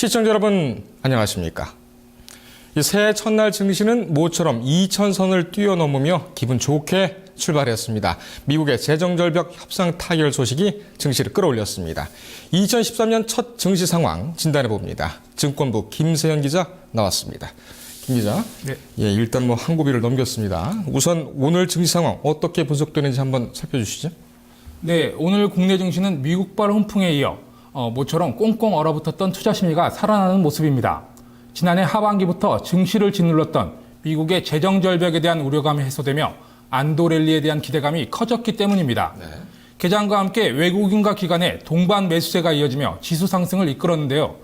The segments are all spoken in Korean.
시청자 여러분 안녕하십니까? 새해 첫날 증시는 모처럼 2,000선을 뛰어넘으며 기분 좋게 출발했습니다. 미국의 재정절벽 협상 타결 소식이 증시를 끌어올렸습니다. 2013년 첫 증시 상황 진단해봅니다. 증권부 김세현 기자 나왔습니다. 김 기자, 네. 일단 한 고비를 넘겼습니다. 우선 오늘 증시 상황 어떻게 분석되는지 한번 살펴주시죠. 네, 오늘 국내 증시는 미국발 훈풍에 이어 모처럼 꽁꽁 얼어붙었던 투자 심리가 살아나는 모습입니다. 지난해 하반기부터 증시를 짓눌렀던 미국의 재정 절벽에 대한 우려감이 해소되며 안도 랠리에 대한 기대감이 커졌기 때문입니다. 네. 개장과 함께 외국인과 기관의 동반 매수세가 이어지며 지수 상승을 이끌었는데요.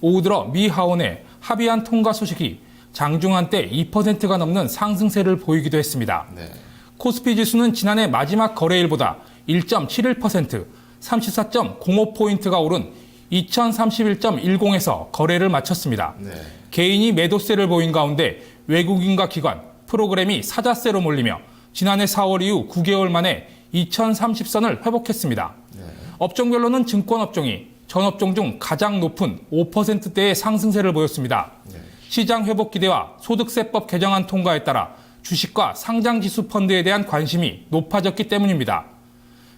오후 들어 미 하원의 합의안 통과 소식이 장중 한때 2%가 넘는 상승세를 보이기도 했습니다. 네. 코스피 지수는 지난해 마지막 거래일보다 1.71%, 34.05포인트가 오른 2031.10에서 거래를 마쳤습니다. 네. 개인이 매도세를 보인 가운데 외국인과 기관, 프로그램이 사자세로 몰리며 지난해 4월 이후 9개월 만에 2030선을 회복했습니다. 네. 업종별로는 증권업종이 전업종 중 가장 높은 5%대의 상승세를 보였습니다. 네. 시장 회복 기대와 소득세법 개정안 통과에 따라 주식과 상장지수 펀드에 대한 관심이 높아졌기 때문입니다.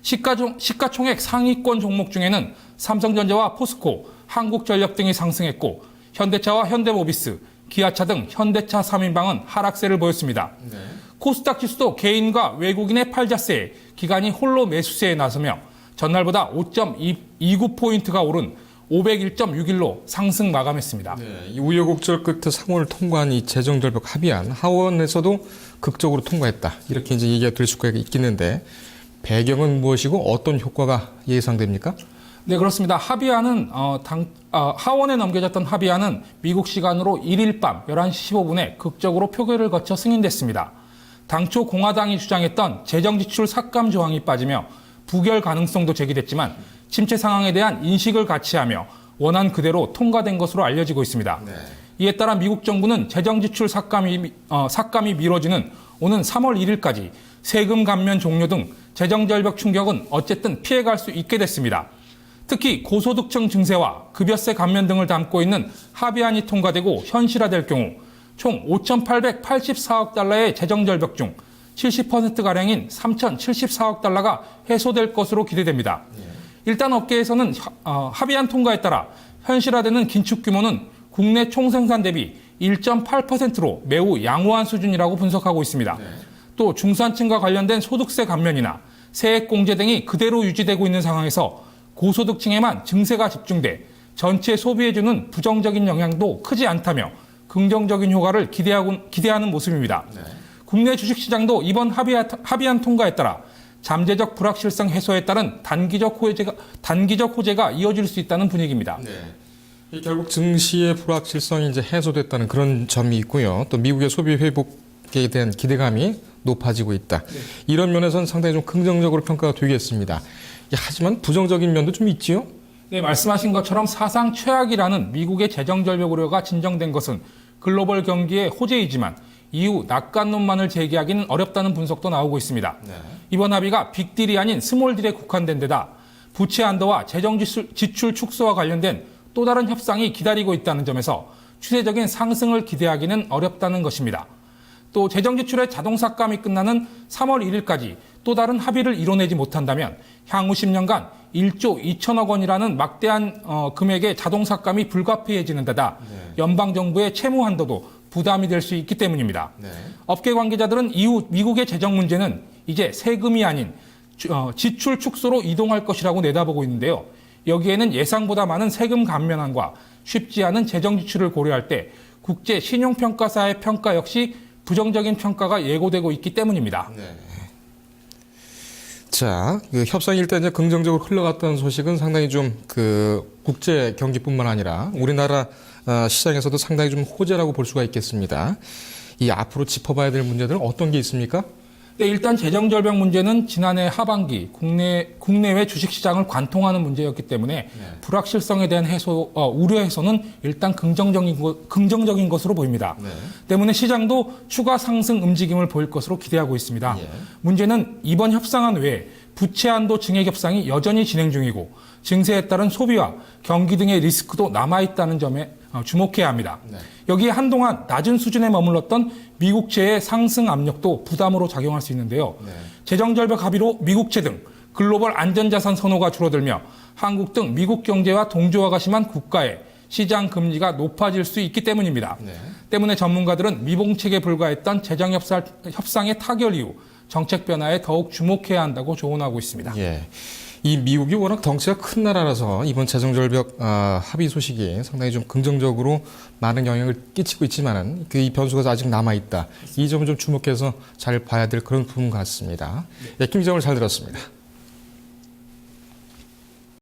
시가총액 상위권 종목 중에는 삼성전자와 포스코, 한국전력 등이 상승했고 현대차와 현대모비스, 기아차 등 현대차 3인방은 하락세를 보였습니다. 네. 코스닥 지수도 개인과 외국인의 팔자세에 기관이 홀로 매수세에 나서며 전날보다 5.29포인트가 오른 501.61로 상승 마감했습니다. 네, 이 우여곡절 끝에 상원을 통과한 이 재정절벽 합의안, 하원에서도 극적으로 통과했다. 이렇게 이제 얘기가 될 수가 있겠는데 배경은 무엇이고 어떤 효과가 예상됩니까? 네, 그렇습니다. 합의안은 하원에 넘겨졌던 합의안은 미국 시간으로 1일 밤 11시 15분에 극적으로 표결을 거쳐 승인됐습니다. 당초 공화당이 주장했던 재정지출 삭감 조항이 빠지며 부결 가능성도 제기됐지만 침체 상황에 대한 인식을 같이하며 원안 그대로 통과된 것으로 알려지고 있습니다. 네. 이에 따라 미국 정부는 재정지출 삭감이 미뤄지는 오는 3월 1일까지 세금 감면 종료 등 재정절벽 충격은 어쨌든 피해갈 수 있게 됐습니다. 특히 고소득층 증세와 급여세 감면 등을 담고 있는 합의안이 통과되고 현실화될 경우 총 5,884억 달러의 재정절벽 중 70%가량인 3,074억 달러가 해소될 것으로 기대됩니다. 일단 업계에서는 합의안 통과에 따라 현실화되는 긴축 규모는 국내 총생산 대비 1.8%로 매우 양호한 수준이라고 분석하고 있습니다. 또 중산층과 관련된 소득세 감면이나 세액공제 등이 그대로 유지되고 있는 상황에서 고소득층에만 증세가 집중돼 전체 소비에 주는 부정적인 영향도 크지 않다며 긍정적인 효과를 기대하는 모습입니다. 네. 국내 주식시장도 이번 합의안 통과에 따라 잠재적 불확실성 해소에 따른 단기적 호재가 이어질 수 있다는 분위기입니다. 네. 결국 증시의 불확실성이 이제 해소됐다는 그런 점이 있고요. 또 미국의 소비 회복에 대한 기대감이 높아지고 있다. 네. 이런 면에서는 상당히 좀 긍정적으로 평가가 되겠습니다. 하지만 부정적인 면도 좀 있지요? 네, 말씀하신 것처럼 사상 최악이라는 미국의 재정절벽 우려가 진정된 것은 글로벌 경기의 호재이지만 이후 낙관론만을 제기하기는 어렵다는 분석도 나오고 있습니다. 네. 이번 합의가 빅딜이 아닌 스몰딜에 국한된 데다 부채 한도와 재정지출 축소와 관련된 또 다른 협상이 기다리고 있다는 점에서 추세적인 상승을 기대하기는 어렵다는 것입니다. 또 재정지출의 자동 삭감이 끝나는 3월 1일까지 또 다른 합의를 이뤄내지 못한다면 향후 10년간 1조 2천억 원이라는 막대한 금액의 자동 삭감이 불가피해지는 데다 연방정부의 채무 한도도 부담이 될 수 있기 때문입니다. 네. 업계 관계자들은 이후 미국의 재정 문제는 이제 세금이 아닌 지출 축소로 이동할 것이라고 내다보고 있는데요. 여기에는 예상보다 많은 세금 감면안과 쉽지 않은 재정 지출을 고려할 때 국제 신용평가사의 평가 역시 부정적인 평가가 예고되고 있기 때문입니다. 네. 자, 협상이 일단 이제 긍정적으로 흘러갔다는 소식은 상당히 좀 국제 경기뿐만 아니라 우리나라 시장에서도 상당히 좀 호재라고 볼 수가 있겠습니다. 이 앞으로 짚어봐야 될 문제들은 어떤 게 있습니까? 네, 일단 재정절벽 문제는 지난해 하반기 국내외 주식시장을 관통하는 문제였기 때문에 불확실성에 대한 우려 해소는 일단 긍정적인 것으로 보입니다. 네. 때문에 시장도 추가 상승 움직임을 보일 것으로 기대하고 있습니다. 문제는 이번 협상안 외에 부채 한도 증액 협상이 여전히 진행 중이고 증세에 따른 소비와 경기 등의 리스크도 남아있다는 점에 주목해야 합니다. 여기에 한동안 낮은 수준에 머물렀던 미국채의 상승 압력도 부담으로 작용할 수 있는데요. 재정절벽 합의로 미국채 등 글로벌 안전자산 선호가 줄어들며 한국 등 미국 경제와 동조화가 심한 국가의 시장 금리가 높아질 수 있기 때문입니다. 때문에 전문가들은 미봉책에 불과했던 재정 협상의 타결 이후 정책 변화에 더욱 주목해야 한다고 조언하고 있습니다. 예. 이 미국이 워낙 덩치가 큰 나라라서 이번 재정절벽 합의 소식이 상당히 좀 긍정적으로 많은 영향을 끼치고 있지만은 이 변수가 아직 남아있다. 이 점을 좀 주목해서 잘 봐야 될 그런 부분 같습니다. 예, 김 기자 오늘 잘 들었습니다.